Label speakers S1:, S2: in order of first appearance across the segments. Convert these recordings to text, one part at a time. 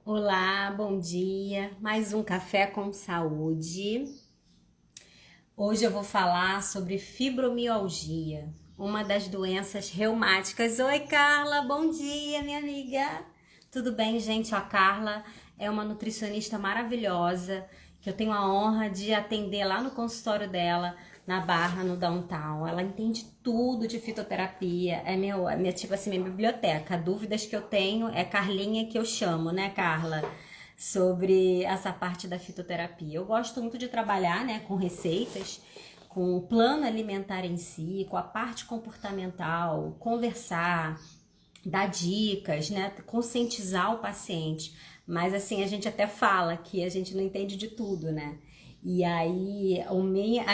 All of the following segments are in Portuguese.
S1: Olá, bom dia. Mais um café com saúde. Hoje eu vou falar sobre fibromialgia, uma das doenças reumáticas. Oi, Carla, bom dia, minha amiga. Tudo bem, gente? A Carla é uma nutricionista maravilhosa que eu tenho a honra de atender lá no consultório dela, na Barra, no Downtown. Ela entende tudo de fitoterapia. Tipo assim, minha biblioteca. Dúvidas que eu tenho é Carlinha que eu chamo, né, Carla? Sobre essa parte da fitoterapia. Eu gosto muito de trabalhar, né, com receitas, com o plano alimentar em si, com a parte comportamental, conversar, dar dicas, né, conscientizar o paciente. Mas assim, a gente até fala que a gente não entende de tudo, né? E aí, minha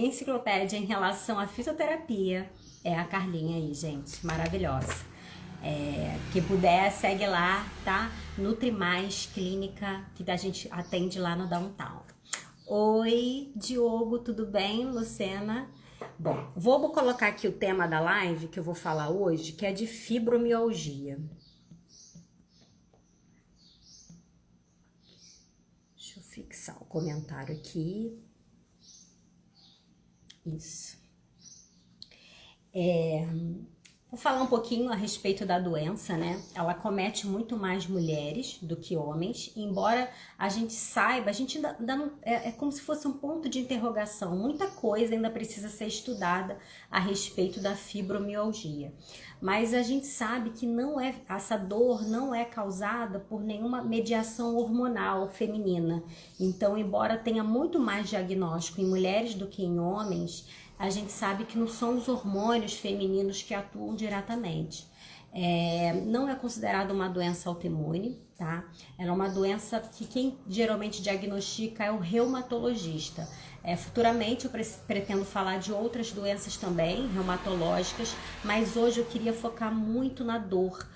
S1: enciclopédia em relação à fitoterapia é a Carlinha aí, gente, maravilhosa. Que puder, segue lá, tá? Nutri Mais Clínica, que a gente atende lá no Downtown. Oi, Diogo, tudo bem? Lucena? Bom, vou colocar aqui o tema da live que eu vou falar hoje, que é de fibromialgia. Deixa eu fixar o comentário aqui. Isso. Vou falar um pouquinho a respeito da doença, né? Ela comete muito mais mulheres do que homens, embora a gente saiba, a gente ainda não, é como se fosse um ponto de interrogação. Muita coisa ainda precisa ser estudada a respeito da fibromialgia. Mas a gente sabe que essa dor não é causada por nenhuma mediação hormonal feminina. Então, embora tenha muito mais diagnóstico em mulheres do que em homens, a gente sabe que não são os hormônios femininos que atuam diretamente. Não é considerada uma doença autoimune, tá? Ela é uma doença que quem geralmente diagnostica é o reumatologista. Futuramente eu pretendo falar de outras doenças também, reumatológicas, mas hoje eu queria focar muito na dor,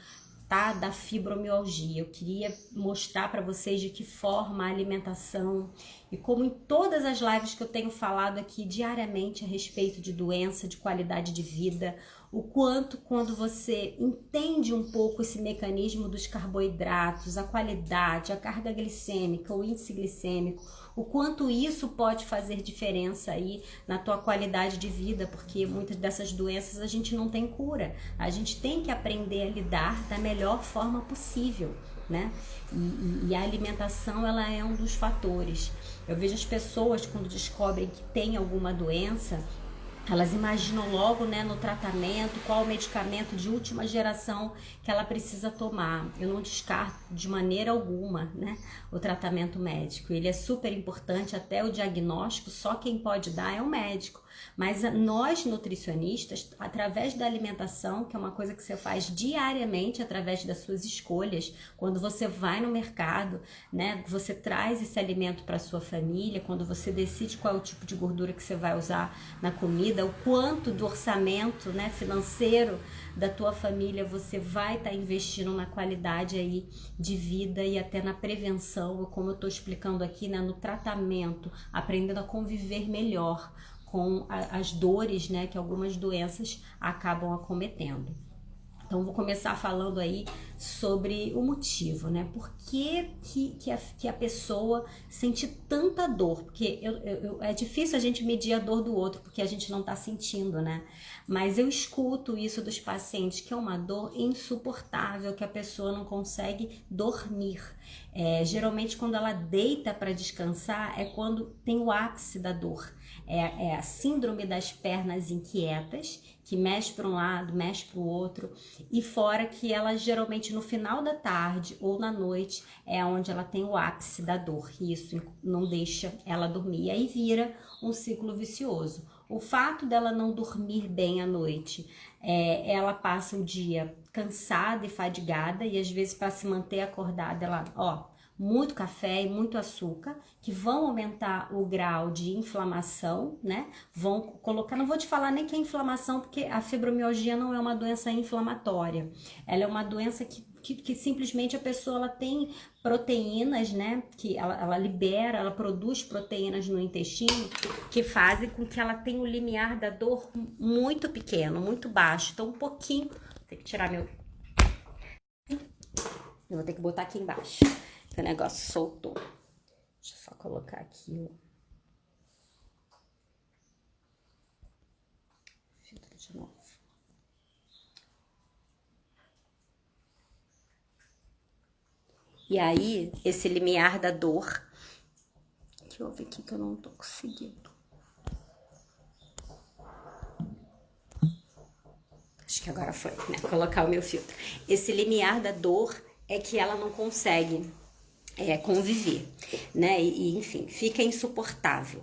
S1: tá? Da fibromialgia. Eu queria mostrar para vocês de que forma a alimentação e como em todas as lives que eu tenho falado aqui diariamente a respeito de doença, de qualidade de vida, o quanto quando você entende um pouco esse mecanismo dos carboidratos, a qualidade, a carga glicêmica, o índice glicêmico, o quanto isso pode fazer diferença aí na tua qualidade de vida, porque muitas dessas doenças a gente não tem cura. A gente tem que aprender a lidar da melhor forma possível, né? E a alimentação, ela é um dos fatores. Eu vejo as pessoas quando descobrem que tem alguma doença, elas imaginam logo, né, no tratamento, qual o medicamento de última geração que ela precisa tomar. Eu não descarto de maneira alguma, né, o tratamento médico. Ele é super importante, até o diagnóstico, só quem pode dar é o médico. Mas nós, nutricionistas, através da alimentação, que é uma coisa que você faz diariamente, através das suas escolhas, quando você vai no mercado, né, você traz esse alimento para sua família, quando você decide qual é o tipo de gordura que você vai usar na comida, o quanto do orçamento, né, financeiro da tua família você vai estar investindo na qualidade aí de vida e até na prevenção, como eu estou explicando aqui, né, no tratamento, aprendendo a conviver melhor com as dores, né, que algumas doenças acabam acometendo. Então, vou começar falando aí sobre o motivo, né? Por que a pessoa sente tanta dor? Porque é difícil a gente medir a dor do outro, porque a gente não tá sentindo, né? Mas eu escuto isso dos pacientes, que é uma dor insuportável, que a pessoa não consegue dormir. Geralmente, quando ela deita para descansar, é quando tem o ápice da dor. É a síndrome das pernas inquietas, que mexe para um lado, mexe para o outro, e fora que ela geralmente no final da tarde ou na noite é onde ela tem o ápice da dor, e isso não deixa ela dormir, e aí vira um ciclo vicioso. O fato dela não dormir bem à noite, ela passa o dia cansada e fadigada, e às vezes para se manter acordada ela, muito café e muito açúcar, que vão aumentar o grau de inflamação, né? Vão colocar, não vou te falar nem que é inflamação, porque a fibromialgia não é uma doença inflamatória. Ela é uma doença que simplesmente a pessoa ela tem proteínas, né? Que ela libera, ela produz proteínas no intestino que fazem com que ela tenha o limiar da dor muito pequeno, muito baixo. Então, um pouquinho. Tem que tirar Eu vou ter que botar aqui embaixo, que o negócio soltou. Deixa eu só colocar aqui o filtro de novo. E aí, esse limiar da dor, deixa eu ver aqui que eu não tô conseguindo. Acho que agora foi, né? Colocar o meu filtro. Esse limiar da dor é que ela não consegue conviver, né? E enfim, fica insuportável.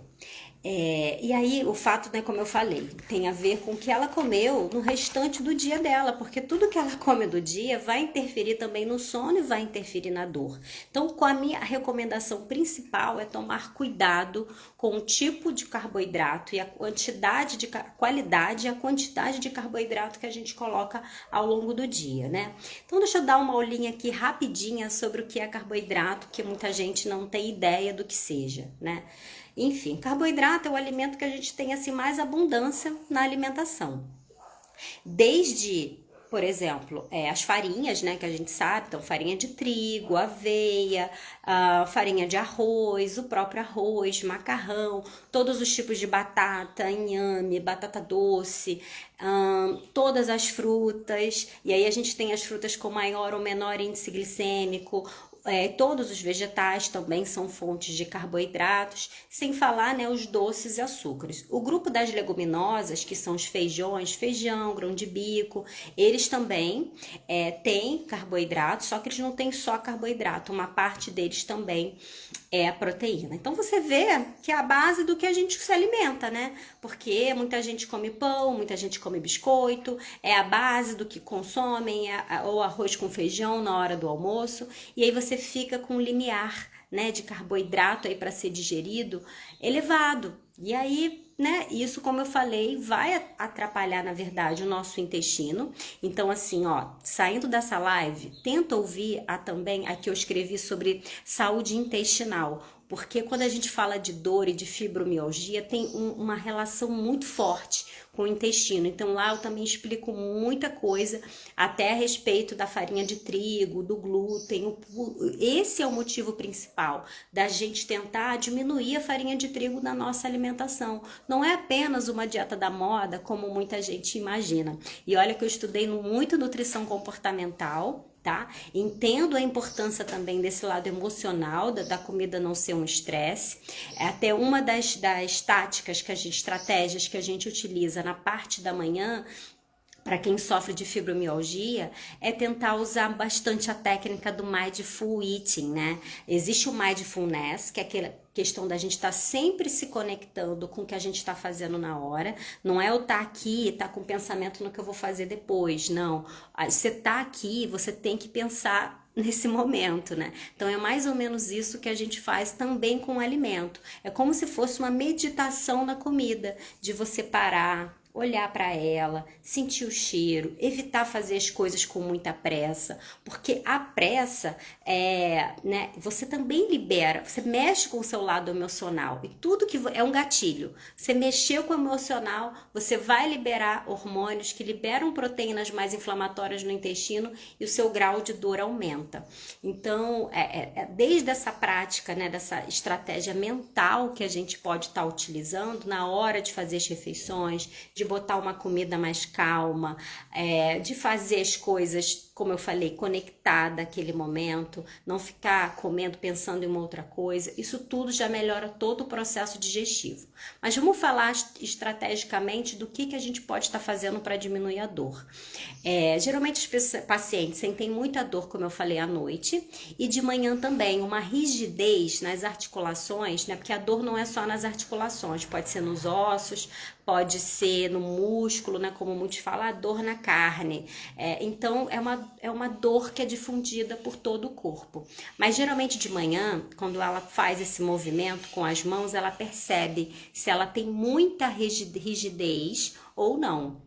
S1: E aí, o fato, né, como eu falei, tem a ver com o que ela comeu no restante do dia dela, porque tudo que ela come do dia vai interferir também no sono e vai interferir na dor. Então, com a minha recomendação principal é tomar cuidado com o tipo de carboidrato e a quantidade de qualidade e a quantidade de carboidrato que a gente coloca ao longo do dia, né? Então, deixa eu dar uma olhinha aqui rapidinha sobre o que é carboidrato, que muita gente não tem ideia do que seja, né? Enfim, carboidrato é o alimento que a gente tem assim mais abundância na alimentação. Desde, por exemplo, as farinhas, né, que a gente sabe, então farinha de trigo, aveia, farinha de arroz, o próprio arroz, macarrão, todos os tipos de batata, inhame, batata doce, todas as frutas, e aí a gente tem as frutas com maior ou menor índice glicêmico. Todos os vegetais também são fontes de carboidratos, sem falar, né, os doces e açúcares. O grupo das leguminosas, que são os feijões, feijão, grão de bico, eles também têm carboidrato, só que eles não têm só carboidrato, uma parte deles também é a proteína. Então você vê que é a base do que a gente se alimenta, né? Porque muita gente come pão, muita gente come biscoito, é a base do que consomem, ou arroz com feijão na hora do almoço, e aí você fica com um limiar, né, de carboidrato aí para ser digerido elevado. E aí, né, isso, como eu falei, vai atrapalhar, na verdade, o nosso intestino. Então, assim, ó, saindo dessa live, tenta ouvir também a que eu escrevi sobre saúde intestinal, porque quando a gente fala de dor e de fibromialgia, tem uma relação muito forte com o intestino. Então lá eu também explico muita coisa, até a respeito da farinha de trigo, do glúten. Esse é o motivo principal da gente tentar diminuir a farinha de trigo da nossa alimentação. Não é apenas uma dieta da moda, como muita gente imagina. E olha que eu estudei muito nutrição comportamental, tá? Entendo a importância também desse lado emocional, da comida não ser um estresse. Até uma das táticas, estratégias que a gente utiliza na parte da manhã, para quem sofre de fibromialgia, é tentar usar bastante a técnica do Mindful Eating, né? Existe o Mindfulness, que é aquela questão da gente estar sempre se conectando com o que a gente está fazendo na hora. Não é eu estar aqui e estar com pensamento no que eu vou fazer depois, não. Você está aqui, você tem que pensar nesse momento, né? Então é mais ou menos isso que a gente faz também com o alimento. É como se fosse uma meditação na comida, de você parar, olhar para ela, sentir o cheiro, evitar fazer as coisas com muita pressa, porque a pressa né, você também libera, você mexe com o seu lado emocional, e tudo que é um gatilho. Você mexeu com o emocional, você vai liberar hormônios que liberam proteínas mais inflamatórias no intestino e o seu grau de dor aumenta. Então, desde essa prática, né, dessa estratégia mental que a gente pode estar utilizando na hora de fazer as refeições, de botar uma comida mais calma, de fazer as coisas, como eu falei, conectada àquele momento, não ficar comendo pensando em uma outra coisa. Isso tudo já melhora todo o processo digestivo. Mas vamos falar estrategicamente do que a gente pode estar fazendo para diminuir a dor. Geralmente os pacientes sentem muita dor, como eu falei, à noite, e de manhã também, uma rigidez nas articulações, né? Porque a dor não é só nas articulações, pode ser nos ossos, pode ser no músculo, né? Como muitos falam, a dor na carne. Então, é uma dor que é difundida por todo o corpo. Mas geralmente de manhã, quando ela faz esse movimento com as mãos, ela percebe se ela tem muita rigidez ou não.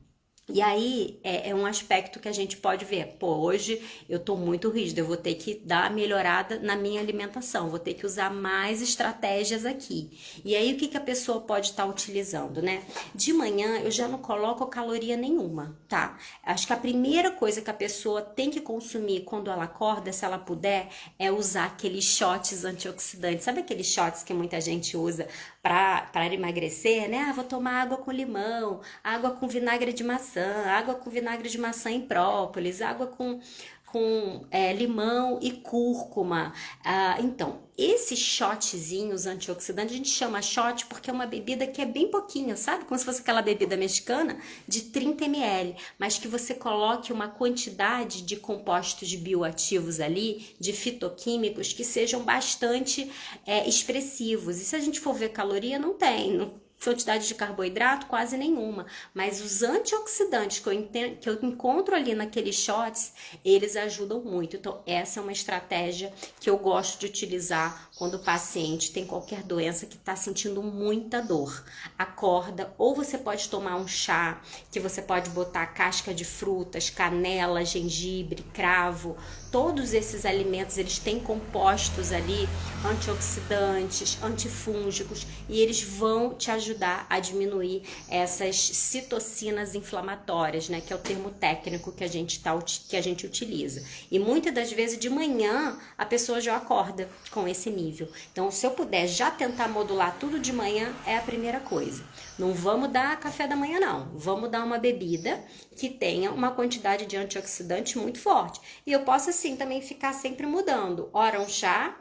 S1: E aí é um aspecto que a gente pode ver, pô, hoje eu tô muito rígida, eu vou ter que dar uma melhorada na minha alimentação, vou ter que usar mais estratégias aqui. E aí o que a pessoa pode estar utilizando, né? De manhã eu já não coloco caloria nenhuma, tá? Acho que a primeira coisa que a pessoa tem que consumir quando ela acorda, se ela puder, é usar aqueles shots antioxidantes. Sabe aqueles shots que muita gente usa para emagrecer, né? Ah, vou tomar água com limão, água com vinagre de maçã, água com vinagre de maçã em própolis, água com limão e cúrcuma. Então, esses shotzinhos antioxidantes, a gente chama shot porque é uma bebida que é bem pouquinho, sabe? Como se fosse aquela bebida mexicana de 30 ml, mas que você coloque uma quantidade de compostos bioativos ali, de fitoquímicos, que sejam bastante expressivos. E se a gente for ver caloria, não tem, quantidade de carboidrato quase nenhuma, mas os antioxidantes que eu encontro ali naqueles shots, eles ajudam muito. Então essa é uma estratégia que eu gosto de utilizar quando o paciente tem qualquer doença que está sentindo muita dor. Acorda, ou você pode tomar um chá, que você pode botar casca de frutas, canela, gengibre, cravo, todos esses alimentos, eles têm compostos ali, antioxidantes, antifúngicos, e eles vão te ajudar a diminuir essas citocinas inflamatórias, né, que é o termo técnico que a gente utiliza. E muitas das vezes de manhã a pessoa já acorda com esse nível. Então, se eu puder já tentar modular tudo de manhã, é a primeira coisa. Não vamos dar café da manhã, não. Vamos dar uma bebida que tenha uma quantidade de antioxidante muito forte. E eu posso, assim, também ficar sempre mudando. Ora um chá,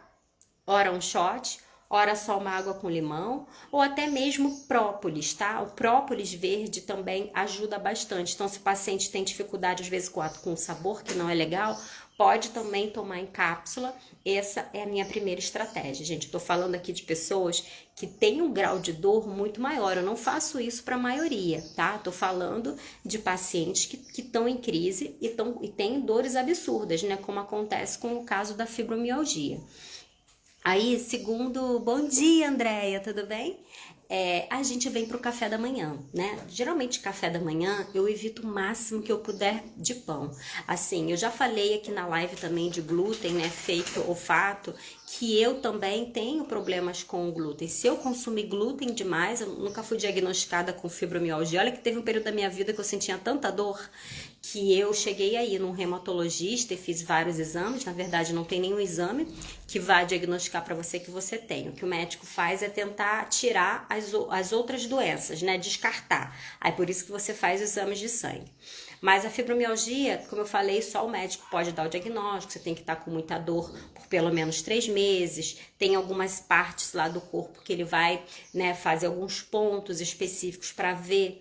S1: ora um shot, ora só uma água com limão, ou até mesmo própolis, tá? O própolis verde também ajuda bastante. Então, se o paciente tem dificuldade, às vezes, com o sabor, que não é legal, pode também tomar em cápsula. Essa é a minha primeira estratégia, gente. Estou falando aqui de pessoas que têm um grau de dor muito maior. Eu não faço isso para a maioria, tá? Estou falando de pacientes que estão em crise e têm dores absurdas, né? Como acontece com o caso da fibromialgia. Aí, bom dia, Andréia, tudo bem? A gente vem pro café da manhã, né? Geralmente, café da manhã, eu evito o máximo que eu puder de pão. Assim, eu já falei aqui na live também de glúten, né? Feito olfato, que eu também tenho problemas com o glúten. Se eu consumir glúten demais, eu nunca fui diagnosticada com fibromialgia. Olha que teve um período da minha vida que eu sentia tanta dor que eu cheguei aí num reumatologista e fiz vários exames. Na verdade, não tem nenhum exame que vá diagnosticar para você que você tem. O que o médico faz é tentar tirar as outras doenças, né? Descartar. Aí por isso que você faz os exames de sangue. Mas a fibromialgia, como eu falei, só o médico pode dar o diagnóstico. Você tem que estar com muita dor por pelo menos 3 meses. Tem algumas partes lá do corpo que ele vai, né, fazer alguns pontos específicos para ver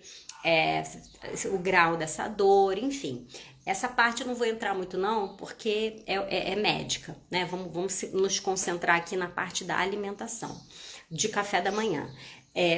S1: o grau dessa dor, enfim. Essa parte eu não vou entrar muito não, porque é médica, né? Vamos nos concentrar aqui na parte da alimentação, de café da manhã.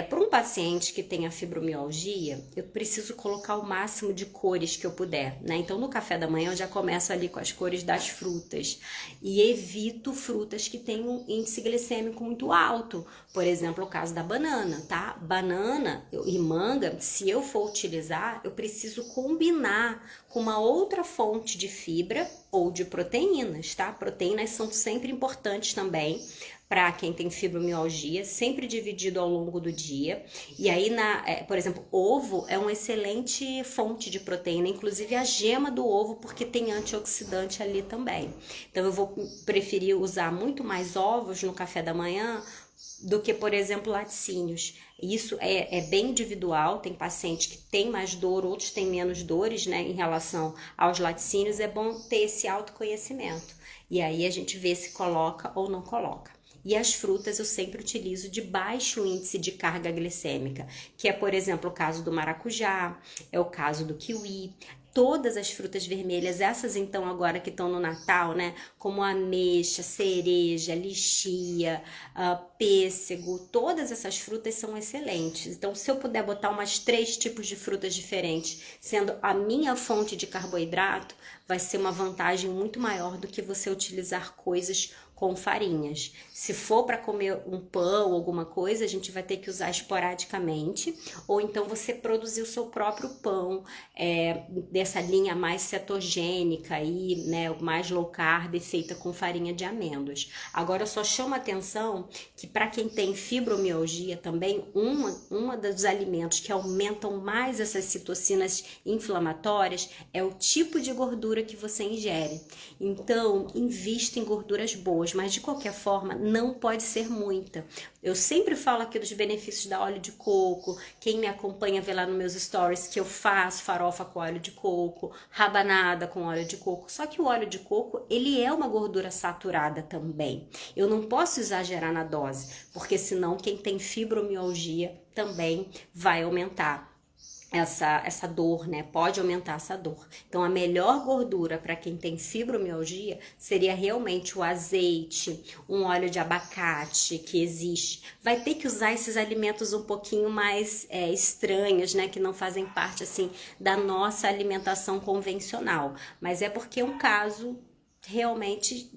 S1: Para um paciente que tenha fibromialgia, eu preciso colocar o máximo de cores que eu puder, né? Então, no café da manhã, eu já começo ali com as cores das frutas e evito frutas que tenham índice glicêmico muito alto. Por exemplo, o caso da banana, tá? Banana e manga, se eu for utilizar, eu preciso combinar com uma outra fonte de fibra ou de proteínas, tá? Proteínas são sempre importantes também para quem tem fibromialgia, sempre dividido ao longo do dia. E aí, por exemplo, ovo é uma excelente fonte de proteína, inclusive a gema do ovo, porque tem antioxidante ali também. Então, eu vou preferir usar muito mais ovos no café da manhã do que, por exemplo, laticínios. Isso é bem individual, tem pacientes que têm mais dor, outros têm menos dores, né, em relação aos laticínios. É bom ter esse autoconhecimento. E aí a gente vê se coloca ou não coloca. E as frutas eu sempre utilizo de baixo índice de carga glicêmica, que é, por exemplo, o caso do maracujá, é o caso do kiwi. Todas as frutas vermelhas, essas então agora que estão no Natal, né? Como ameixa, cereja, lichia, pêssego, todas essas frutas são excelentes. Então, se eu puder botar umas 3 tipos de frutas diferentes, sendo a minha fonte de carboidrato, vai ser uma vantagem muito maior do que você utilizar coisas com farinhas. Se for para comer um pão ou alguma coisa, a gente vai ter que usar esporadicamente, ou então você produzir o seu próprio pão, dessa linha mais cetogênica aí, né, mais low carb, feita com farinha de amêndoas. Agora eu só chamo a atenção que para quem tem fibromialgia também, uma dos alimentos que aumentam mais essas citocinas inflamatórias é o tipo de gordura que você ingere. Então, invista em gorduras boas, mas de qualquer forma, não pode ser muita. Eu sempre falo aqui dos benefícios da óleo de coco. Quem me acompanha vê lá nos meus stories que eu faço farofa com óleo de coco, rabanada com óleo de coco. Só que o óleo de coco, ele é uma gordura saturada também. Eu não posso exagerar na dose, porque senão quem tem fibromialgia também vai aumentar essa dor, né? Pode aumentar essa dor. Então, a melhor gordura para quem tem fibromialgia seria realmente o azeite, um óleo de abacate que existe. Vai ter que usar esses alimentos um pouquinho mais estranhos, né? Que não fazem parte, assim, da nossa alimentação convencional. Mas é porque é um caso realmente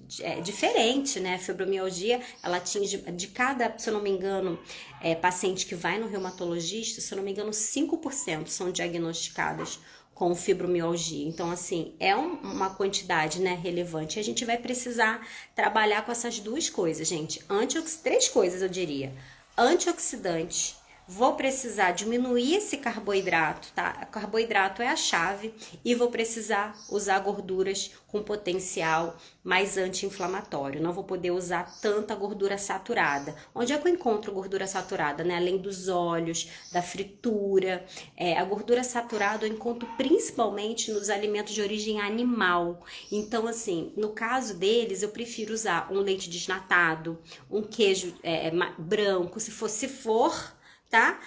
S1: diferente, né? A fibromialgia, ela atinge de cada, se eu não me engano, paciente que vai no reumatologista, se eu não me engano, 5% são diagnosticadas com fibromialgia. Então, assim, é uma quantidade, né, relevante. A gente vai precisar trabalhar com essas duas coisas, gente. Três coisas, eu diria. Antioxidante. Vou precisar diminuir esse carboidrato, tá? O carboidrato é a chave e vou precisar usar gorduras com potencial mais anti-inflamatório. Não vou poder usar tanta gordura saturada. Onde é que eu encontro gordura saturada, né? Além dos óleos, da fritura. A gordura saturada eu encontro principalmente nos alimentos de origem animal. Então, assim, no caso deles, eu prefiro usar um leite desnatado, um queijo branco, se for, tá?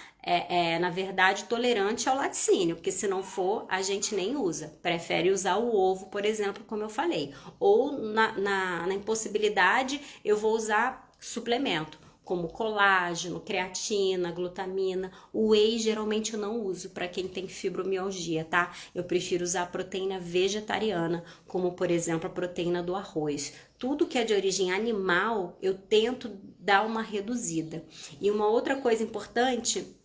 S1: Na verdade, tolerante ao laticínio, porque se não for, a gente nem usa. Prefere usar o ovo, por exemplo, como eu falei. Ou na impossibilidade, eu vou usar suplemento, como colágeno, creatina, glutamina. O whey geralmente eu não uso para quem tem fibromialgia, tá? Eu prefiro usar proteína vegetariana, como por exemplo a proteína do arroz. Tudo que é de origem animal, eu tento dar uma reduzida. E uma outra coisa importante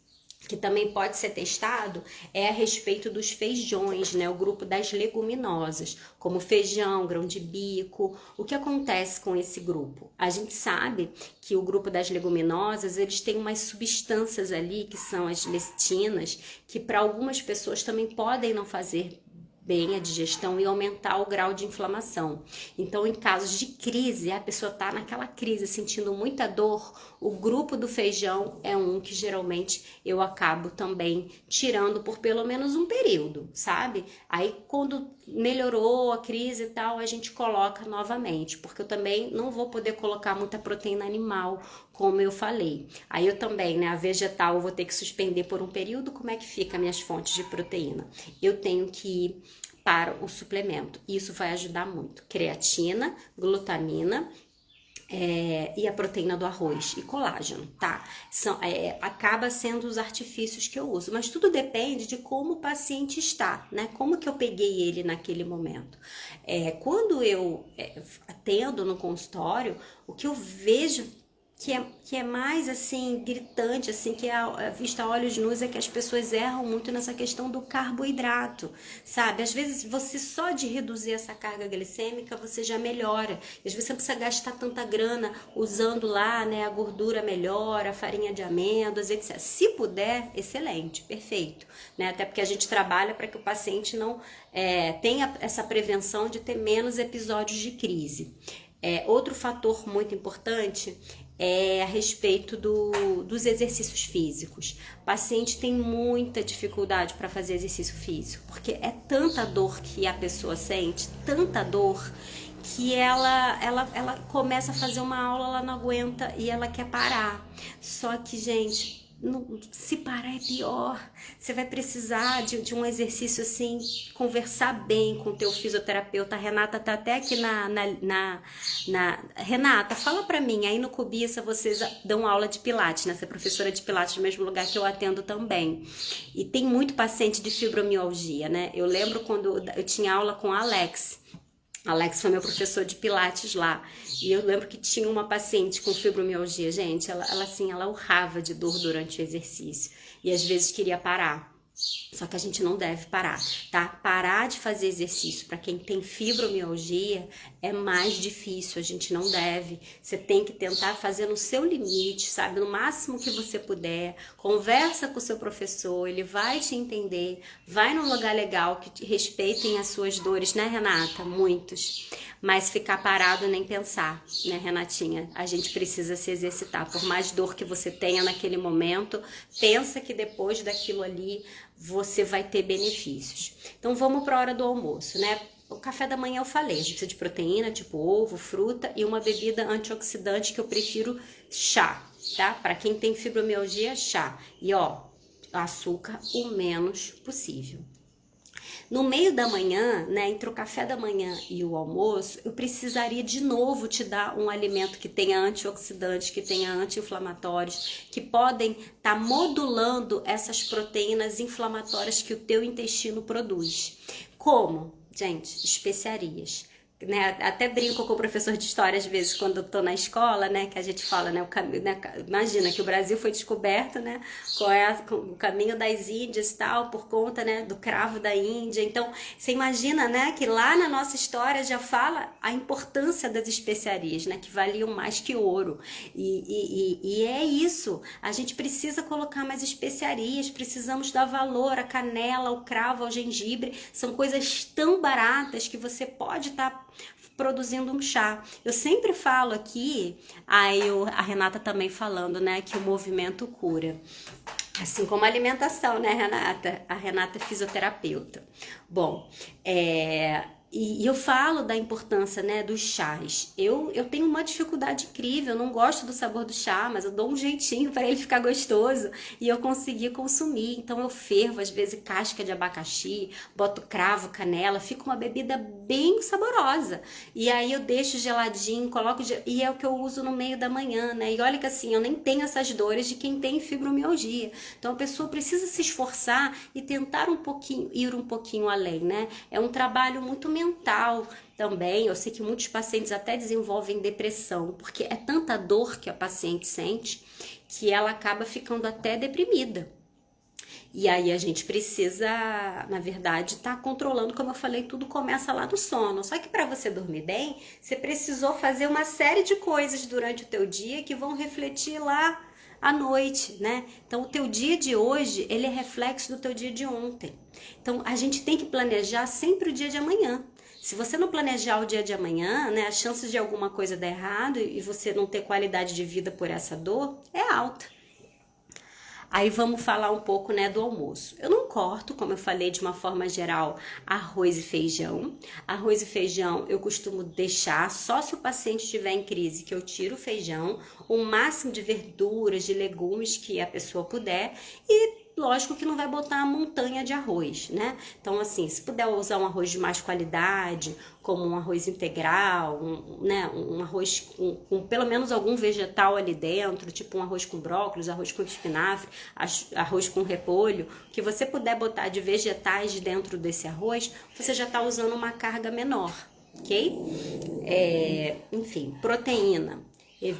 S1: que também pode ser testado é a respeito dos feijões, né? O grupo das leguminosas, como feijão, grão de bico. O que acontece com esse grupo? A gente sabe que o grupo das leguminosas, eles têm umas substâncias ali, que são as lecitinas, que para algumas pessoas também podem não fazer bem a digestão e aumentar o grau de inflamação. Então, em casos de crise, a pessoa tá naquela crise, sentindo muita dor, o grupo do feijão é um que geralmente eu acabo também tirando por pelo menos um período, sabe? Aí, quando melhorou a crise e tal, a gente coloca novamente, porque eu também não vou poder colocar muita proteína animal, como eu falei. Aí eu também, né, a vegetal eu vou ter que suspender por um período. Como é que fica minhas fontes de proteína? Eu tenho que ir para o suplemento. Isso vai ajudar muito. Creatina, glutamina, e a proteína do arroz e colágeno, tá? Acaba sendo os artifícios que eu uso, mas tudo depende de como o paciente está, né? Como que eu peguei ele naquele momento. Quando eu atendo no consultório, o que eu vejo que é mais assim gritante, assim, que é vista a olhos nus, é que as pessoas erram muito nessa questão do carboidrato, sabe? Às vezes você só de reduzir essa carga glicêmica você já melhora. Às vezes você não precisa gastar tanta grana usando lá, né, a gordura melhor, a farinha de amêndoas, etc. Se puder, excelente, perfeito, né? Até porque a gente trabalha para que o paciente não tenha essa prevenção de ter menos episódios de crise. Outro fator muito importante a respeito dos exercícios físicos. O paciente tem muita dificuldade para fazer exercício físico, porque é tanta dor que a pessoa sente, tanta dor, que ela começa a fazer uma aula, ela não aguenta e ela quer parar. Só que, gente, se parar é pior. Você vai precisar de um exercício assim, conversar bem com o teu fisioterapeuta. A Renata tá até aqui Renata, fala pra mim, aí no Cobiça vocês dão aula de pilates, né? Você é professora de pilates no mesmo lugar que eu atendo também. E tem muito paciente de fibromialgia, né? Eu lembro quando eu tinha aula com a Alex, Alex foi meu professor de pilates lá. E eu lembro que tinha uma paciente com fibromialgia, gente, ela urrava de dor durante o exercício. E às vezes queria parar. Só que a gente não deve parar, tá? Parar de fazer exercício para quem tem fibromialgia é mais difícil, a gente não deve. Você tem que tentar fazer no seu limite, sabe? No máximo que você puder. Conversa com o seu professor, ele vai te entender. Vai num lugar legal que respeitem as suas dores, né, Renata? Muitos. Mas ficar parado nem pensar, né, Renatinha? A gente precisa se exercitar. Por mais dor que você tenha naquele momento, pensa que depois daquilo ali você vai ter benefícios. Então vamos para a hora do almoço, né? O café da manhã eu falei, a gente precisa de proteína, tipo ovo, fruta e uma bebida antioxidante que eu prefiro chá, tá? Para quem tem fibromialgia, chá. E ó, açúcar o menos possível. No meio da manhã, né, entre o café da manhã e o almoço, eu precisaria de novo te dar um alimento que tenha antioxidantes, que tenha anti-inflamatórios, que podem estar modulando essas proteínas inflamatórias que o teu intestino produz. Como? Gente, especiarias. Né, até brinco com o professor de história às vezes quando eu tô na escola, né, que a gente fala, né, imagina que o Brasil foi descoberto, né, com o caminho das Índias e tal, por conta, né, do cravo da Índia. Então você imagina, né, que lá na nossa história já fala a importância das especiarias, né, que valiam mais que ouro, e é isso, a gente precisa colocar mais especiarias, precisamos dar valor à canela, ao cravo, ao gengibre, são coisas tão baratas que você pode estar produzindo um chá. Eu sempre falo aqui, a Renata também falando, né, que o movimento cura. Assim como a alimentação, né, Renata? A Renata é fisioterapeuta. Bom, e eu falo da importância, né, dos chás. Eu tenho uma dificuldade incrível, eu não gosto do sabor do chá, mas eu dou um jeitinho para ele ficar gostoso e eu conseguir consumir. Então eu fervo, às vezes, casca de abacaxi, boto cravo, canela, fica uma bebida bem saborosa. E aí eu deixo geladinho, coloco, e é o que eu uso no meio da manhã, né? E olha que assim, eu nem tenho essas dores de quem tem fibromialgia. Então a pessoa precisa se esforçar e tentar ir um pouquinho além, né? É um trabalho muito mental também. Eu sei que muitos pacientes até desenvolvem depressão, porque é tanta dor que a paciente sente que ela acaba ficando até deprimida. E aí a gente precisa, na verdade, estar controlando, como eu falei, tudo começa lá do sono. Só que para você dormir bem, você precisou fazer uma série de coisas durante o teu dia que vão refletir lá à noite, né? Então o teu dia de hoje, ele é reflexo do teu dia de ontem. Então a gente tem que planejar sempre o dia de amanhã. Se você não planejar o dia de amanhã, né, as chances de alguma coisa dar errado e você não ter qualidade de vida por essa dor é alta. Aí vamos falar um pouco, né, do almoço. Eu não corto, como eu falei, de uma forma geral, arroz e feijão. Arroz e feijão eu costumo deixar só se o paciente estiver em crise, que eu tiro o feijão, o máximo de verduras, de legumes que a pessoa puder e lógico que não vai botar uma montanha de arroz, né? Então, assim, se puder usar um arroz de mais qualidade, como um arroz integral, né? Um arroz com pelo menos algum vegetal ali dentro, tipo um arroz com brócolis, arroz com espinafre, arroz com repolho, que você puder botar de vegetais dentro desse arroz, você já está usando uma carga menor, ok? Enfim, proteína.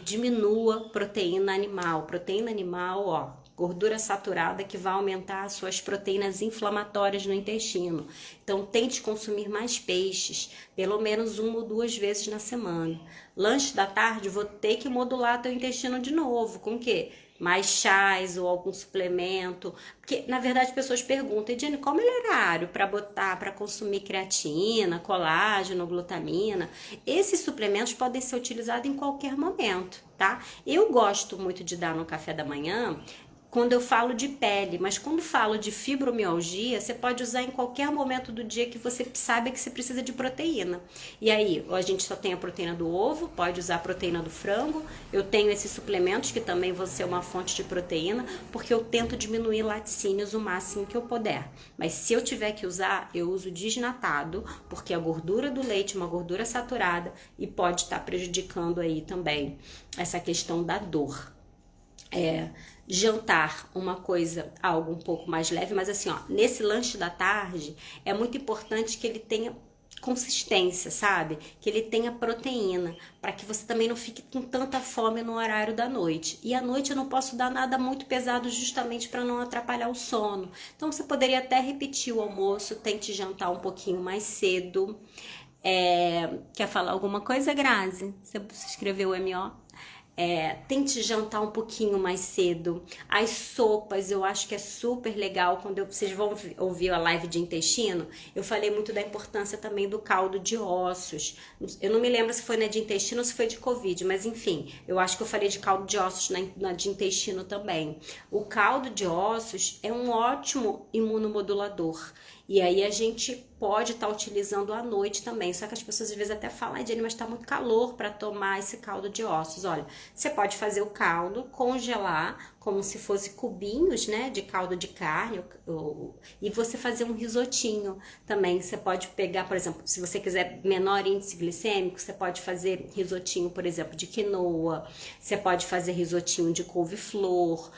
S1: Diminua proteína animal. Proteína animal, ó, gordura saturada que vai aumentar as suas proteínas inflamatórias no intestino. Então, tente consumir mais peixes, pelo menos 1 ou 2 vezes na semana. Lanche da tarde, vou ter que modular teu intestino de novo. Com o quê? Mais chás ou algum suplemento. Porque, na verdade, as pessoas perguntam, Ediane, qual é o horário para botar, para consumir creatina, colágeno, glutamina? Esses suplementos podem ser utilizados em qualquer momento, tá? Eu gosto muito de dar no café da manhã, quando eu falo de pele, mas quando falo de fibromialgia, você pode usar em qualquer momento do dia que você sabe que você precisa de proteína. E aí, a gente só tem a proteína do ovo, pode usar a proteína do frango. Eu tenho esses suplementos que também vão ser uma fonte de proteína, porque eu tento diminuir laticínios o máximo que eu puder. Mas se eu tiver que usar, eu uso desnatado, porque a gordura do leite é uma gordura saturada e pode estar prejudicando aí também essa questão da dor. Jantar, uma coisa, algo um pouco mais leve, mas assim, ó, nesse lanche da tarde é muito importante que ele tenha consistência, sabe? Que ele tenha proteína, para que você também não fique com tanta fome no horário da noite. E à noite eu não posso dar nada muito pesado justamente para não atrapalhar o sono. Então você poderia até repetir o almoço, tente jantar um pouquinho mais cedo. Quer falar alguma coisa, Grazi? Você escreveu o MO? Tente jantar um pouquinho mais cedo. As sopas, eu acho que é super legal. Vocês vão ouvir a live de intestino, eu falei muito da importância também do caldo de ossos. Eu não me lembro se foi na de intestino ou se foi de Covid, mas enfim, eu acho que eu falei de caldo de ossos na de intestino também. O caldo de ossos é um ótimo imunomodulador. E aí a gente pode estar utilizando à noite também. Só que as pessoas às vezes até falam, ai, Jenny, mas tá muito calor para tomar esse caldo de ossos. Olha, você pode fazer o caldo, congelar como se fosse cubinhos, né, de caldo de carne, e você fazer um risotinho também. Você pode pegar, por exemplo, se você quiser menor índice glicêmico, você pode fazer risotinho, por exemplo, de quinoa, você pode fazer risotinho de couve-flor,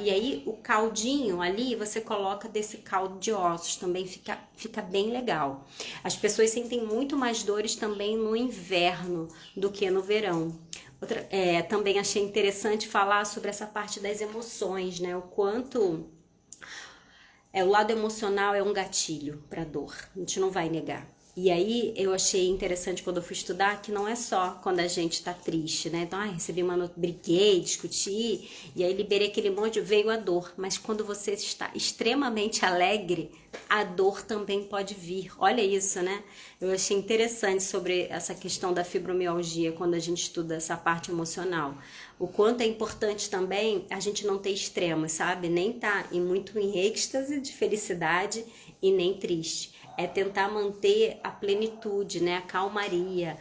S1: e aí o caldinho ali, você coloca desse caldo de ossos, também fica bem legal. As pessoas sentem muito mais dores também no inverno do que no verão. Também achei interessante falar sobre essa parte das emoções, né? O quanto o lado emocional é um gatilho para dor, a gente não vai negar. E aí eu achei interessante quando eu fui estudar que não é só quando a gente tá triste, né? Então, recebi briguei, discuti, e aí liberei aquele monte, veio a dor. Mas quando você está extremamente alegre, a dor também pode vir. Olha isso, né? Eu achei interessante sobre essa questão da fibromialgia quando a gente estuda essa parte emocional. O quanto é importante também a gente não ter extremos, sabe? Nem tá muito em êxtase de felicidade e nem triste. É tentar manter a plenitude, né? A calmaria,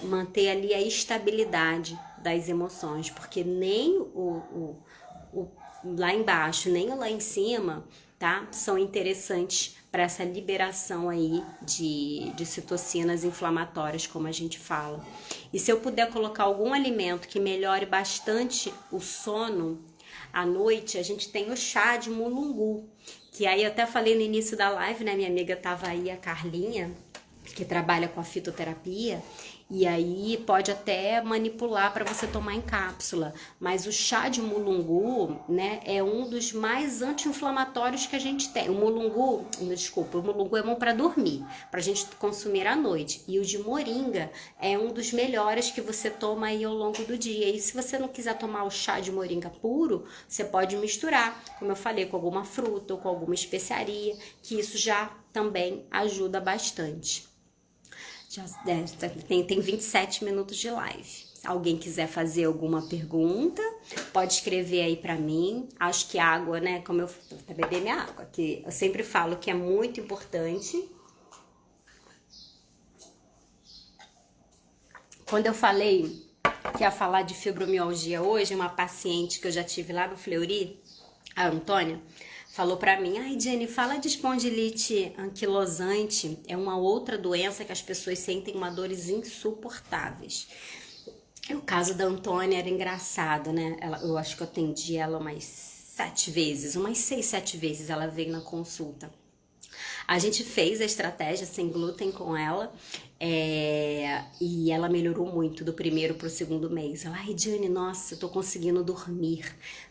S1: manter ali a estabilidade das emoções, porque nem o lá embaixo, nem o lá em cima, tá? São interessantes para essa liberação aí de citocinas inflamatórias, como a gente fala. E se eu puder colocar algum alimento que melhore bastante o sono à noite, a gente tem o chá de mulungu, que aí eu até falei no início da live, né? Minha amiga tava aí, a Carlinha, que trabalha com a fitoterapia, e aí pode até manipular para você tomar em cápsula. Mas o chá de mulungu, né, é um dos mais anti-inflamatórios que a gente tem. O mulungu é bom para dormir, para a gente consumir à noite. E o de moringa é um dos melhores que você toma aí ao longo do dia. E se você não quiser tomar o chá de moringa puro, você pode misturar, como eu falei, com alguma fruta ou com alguma especiaria, que isso já também ajuda bastante. Tem 27 minutos de live. Se alguém quiser fazer alguma pergunta, pode escrever aí pra mim. Acho que água, né? Como eu vou beber minha água, que eu sempre falo que é muito importante. Quando eu falei que ia falar de fibromialgia hoje, uma paciente que eu já tive lá no Fleury, a Antônia, falou pra mim, ai Jenny, fala de espondilite anquilosante, é uma outra doença que as pessoas sentem uma dores insuportáveis. O caso da Antônia era engraçado, né? Eu acho que eu atendi ela umas 6, 7 vezes ela veio na consulta. A gente fez a estratégia sem glúten com ela e ela melhorou muito do primeiro pro segundo mês. Ela, ai, Jenny, nossa, eu tô conseguindo dormir,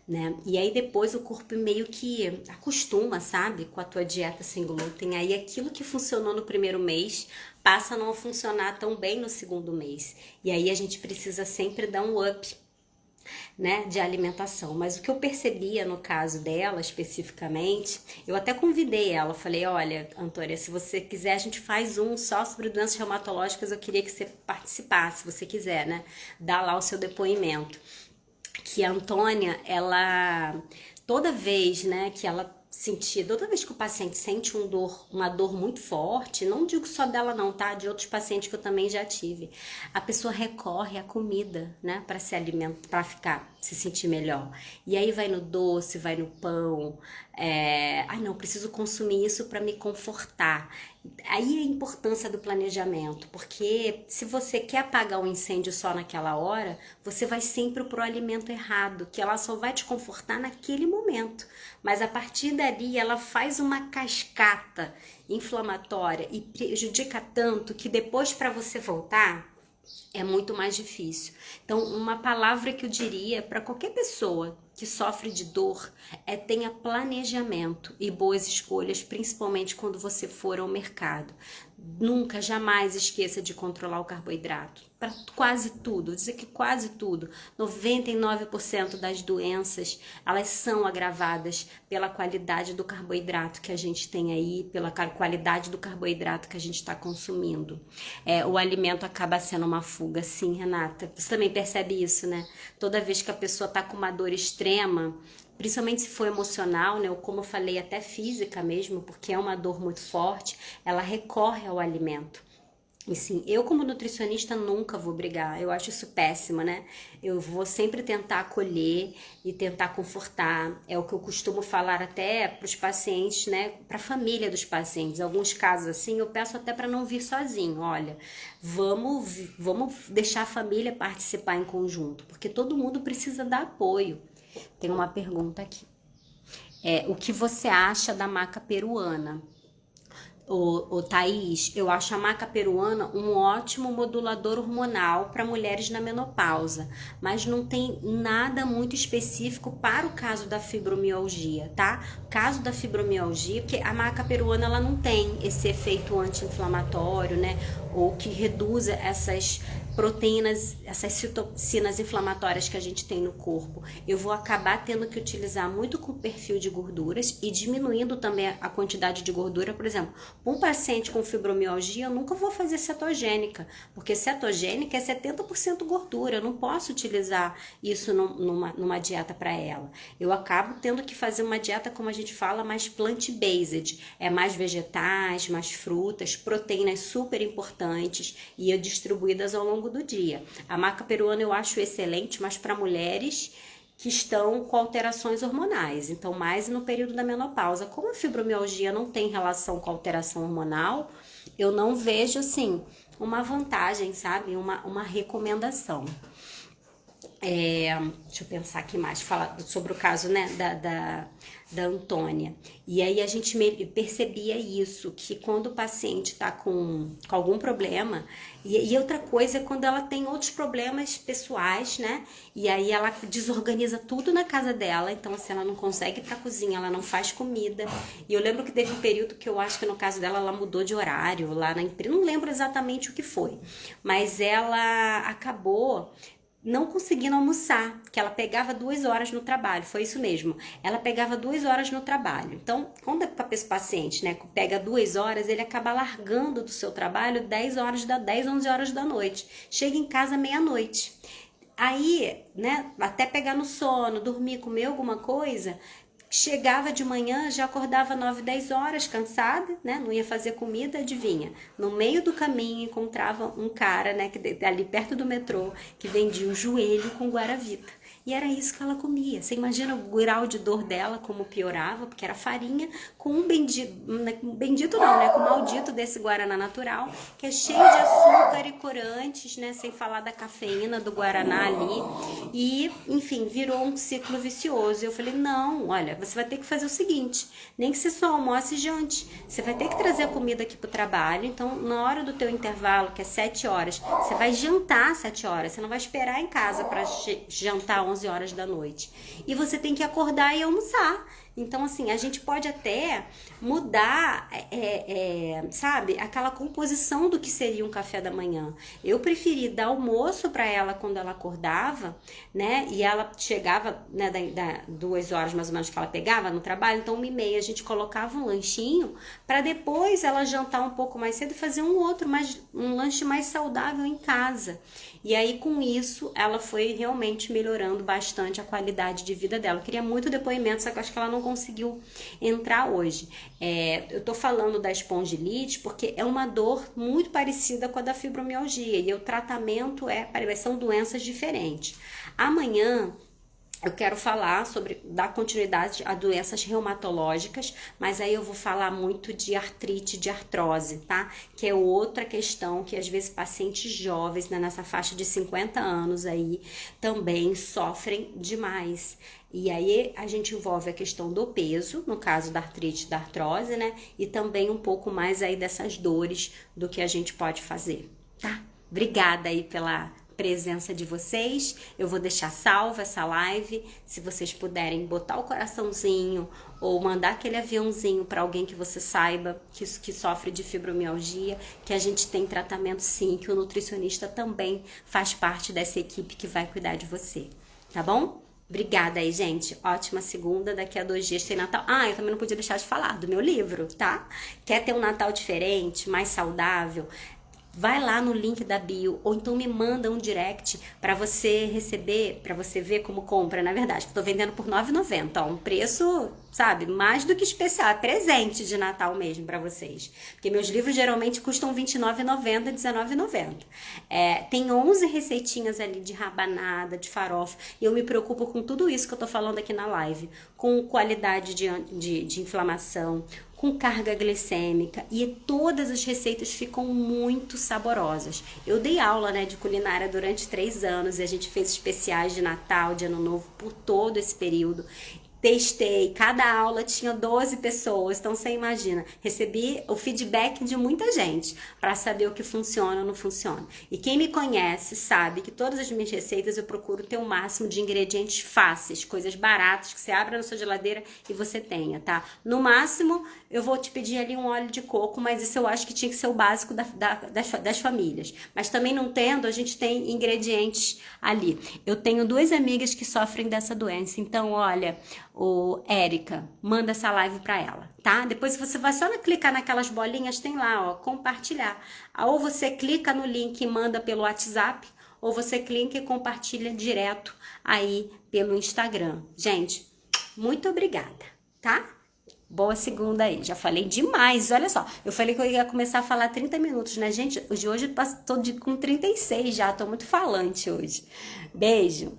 S1: né? E aí depois o corpo meio que acostuma, sabe, com a tua dieta sem glúten. Aí aquilo que funcionou no primeiro mês passa a não funcionar tão bem no segundo mês. E aí a gente precisa sempre dar um up, né, de alimentação. Mas o que eu percebia no caso dela especificamente, eu até convidei ela, falei, olha, Antônia, se você quiser a gente faz um só sobre doenças reumatológicas, eu queria que você participasse, se você quiser, né, dá lá o seu depoimento. Que a Antônia, ela, toda vez, né, que ela toda vez que o paciente sente uma dor muito forte, não digo só dela não, tá? De outros pacientes que eu também já tive, a pessoa recorre à comida, né? Para se alimentar, para ficar se sentir melhor. E aí vai no doce, vai no pão. Ai não, preciso consumir isso para me confortar. Aí a importância do planejamento, porque se você quer apagar um incêndio só naquela hora, você vai sempre pro alimento errado, que ela só vai te confortar naquele momento. Mas a partir dali ela faz uma cascata inflamatória e prejudica tanto que depois para você voltar é muito mais difícil. Então, uma palavra que eu diria para qualquer pessoa que sofre de dor é tenha planejamento e boas escolhas, principalmente quando você for ao mercado. Nunca, jamais esqueça de controlar o carboidrato. Para quase tudo, vou dizer que quase tudo, 99% das doenças, elas são agravadas pela qualidade do carboidrato que a gente tem aí, pela qualidade do carboidrato que a gente está consumindo. O alimento acaba sendo uma fuga, sim, Renata. Você também percebe isso, né? Toda vez que a pessoa está com uma dor extrema, principalmente se for emocional, né, ou como eu falei, até física mesmo, porque é uma dor muito forte, ela recorre ao alimento. E sim, eu como nutricionista nunca vou brigar, eu acho isso péssimo, né? Eu vou sempre tentar acolher e tentar confortar, é o que eu costumo falar até para os pacientes, né? Para a família dos pacientes, em alguns casos assim, eu peço até para não vir sozinho, olha, vamos deixar a família participar em conjunto, porque todo mundo precisa dar apoio. Tem uma pergunta aqui. O que você acha da maca peruana? Thaís, eu acho a maca peruana um ótimo modulador hormonal para mulheres na menopausa, mas não tem nada muito específico para o caso da fibromialgia, tá? O caso da fibromialgia, porque a maca peruana ela não tem esse efeito anti-inflamatório, né? Ou que reduza essas proteínas, essas citocinas inflamatórias que a gente tem no corpo. Eu vou acabar tendo que utilizar muito com perfil de gorduras e diminuindo também a quantidade de gordura. Por exemplo, um paciente com fibromialgia, eu nunca vou fazer cetogênica, porque cetogênica é 70% gordura, eu não posso utilizar isso numa dieta para ela. Eu acabo tendo que fazer uma dieta, como a gente fala, mais plant-based, mais vegetais, mais frutas, proteínas super importantes e distribuídas ao longo do dia. A maca peruana eu acho excelente, mas para mulheres que estão com alterações hormonais, então mais no período da menopausa. Como a fibromialgia não tem relação com alteração hormonal, eu não vejo assim uma vantagem, sabe? Uma recomendação. Deixa eu pensar aqui mais, falar sobre o caso, né, da Antônia. E aí a gente percebia isso, que quando o paciente está com algum problema, e outra coisa é quando ela tem outros problemas pessoais, né, e aí ela desorganiza tudo na casa dela, então assim, ela não consegue ir pra cozinha, ela não faz comida. E eu lembro que teve um período que eu acho que no caso dela, ela mudou de horário lá na empresa, não lembro exatamente o que foi, mas ela acabou não conseguindo almoçar, que ela pegava 2 horas no trabalho, foi isso mesmo, ela pegava 2 horas no trabalho. Então, quando o paciente, né, pega 2 horas, ele acaba largando do seu trabalho 10, 11 horas da noite, chega em casa meia-noite. Aí, né, até pegar no sono, dormir, comer alguma coisa, chegava de manhã, já acordava 9, 10 horas, cansada, né? Não ia fazer comida, adivinha? No meio do caminho encontrava um cara, né? Ali perto do metrô, que vendia um joelho com guaravita. E era isso que ela comia. Você imagina o grau de dor dela, como piorava, porque era farinha com um bendito não, né? Com o maldito desse guaraná natural, que é cheio de açúcar e corantes, né? Sem falar da cafeína do guaraná ali. E, enfim, virou um ciclo vicioso. Eu falei, não, olha, você vai ter que fazer o seguinte, nem que você só almoce e jante. Você vai ter que trazer a comida aqui pro trabalho. Então, na hora do teu intervalo, que é 7 horas, você vai jantar às 7 horas. Você não vai esperar em casa para jantar 11 horas da noite. E você tem que acordar e almoçar. Então, assim, a gente pode até mudar, sabe, aquela composição do que seria um café da manhã. Eu preferi dar almoço para ela quando ela acordava, né, e ela chegava, né, 2 horas mais ou menos que ela pegava no trabalho, então 1h30 a gente colocava um lanchinho para depois ela jantar um pouco mais cedo e fazer um lanche mais saudável em casa. E aí, com isso, ela foi realmente melhorando bastante a qualidade de vida dela. Eu queria muito depoimento, só que eu acho que ela não conseguiu entrar hoje. Eu tô falando da espondilite porque é uma dor muito parecida com a da fibromialgia. E o tratamento são doenças diferentes. Amanhã eu quero falar sobre dar continuidade a doenças reumatológicas, mas aí eu vou falar muito de artrite, de artrose, tá? Que é outra questão que às vezes pacientes jovens, né, nessa faixa de 50 anos aí, também sofrem demais. E aí a gente envolve a questão do peso, no caso da artrite, da artrose, né? E também um pouco mais aí dessas dores do que a gente pode fazer, tá? Obrigada aí pela presença de vocês. Eu vou deixar salva essa live, se vocês puderem botar o coraçãozinho ou mandar aquele aviãozinho para alguém que você saiba que sofre de fibromialgia, que a gente tem tratamento sim, que o nutricionista também faz parte dessa equipe que vai cuidar de você, tá bom? Obrigada aí, gente. Ótima segunda. Daqui a 2 dias tem Natal. Ah, eu também não podia deixar de falar do meu livro, tá? Quer ter um Natal diferente, mais saudável? Vai lá no link da bio, ou então me manda um direct para você receber, para você ver como compra, na verdade. Eu tô vendendo por R$ 9,90, ó, um preço, sabe, mais do que especial, é presente de Natal mesmo para vocês. Porque meus livros geralmente custam R$ 29,90, R$ 19,90. Tem 11 receitinhas ali de rabanada, de farofa, e eu me preocupo com tudo isso que eu tô falando aqui na live, com qualidade de inflamação, com carga glicêmica, e todas as receitas ficam muito saborosas. Eu dei aula, né, de culinária durante 3 anos e a gente fez especiais de Natal, de Ano Novo por todo esse período. Testei, cada aula tinha 12 pessoas, então você imagina, recebi o feedback de muita gente para saber o que funciona ou não funciona. E quem me conhece sabe que todas as minhas receitas eu procuro ter o máximo de ingredientes fáceis, coisas baratas que você abra na sua geladeira e você tenha, tá? No máximo, eu vou te pedir ali um óleo de coco, mas isso eu acho que tinha que ser o básico das famílias. Mas também não tendo, a gente tem ingredientes ali. Eu tenho 2 amigas que sofrem dessa doença, então olha, Érica, manda essa live pra ela, tá? Depois você vai só clicar naquelas bolinhas, tem lá, ó, compartilhar. Ou você clica no link e manda pelo WhatsApp, ou você clica e compartilha direto aí pelo Instagram. Gente, muito obrigada, tá? Boa segunda aí, já falei demais, olha só, eu falei que eu ia começar a falar 30 minutos, né, gente? Hoje eu tô com 36 já, tô muito falante hoje. Beijo!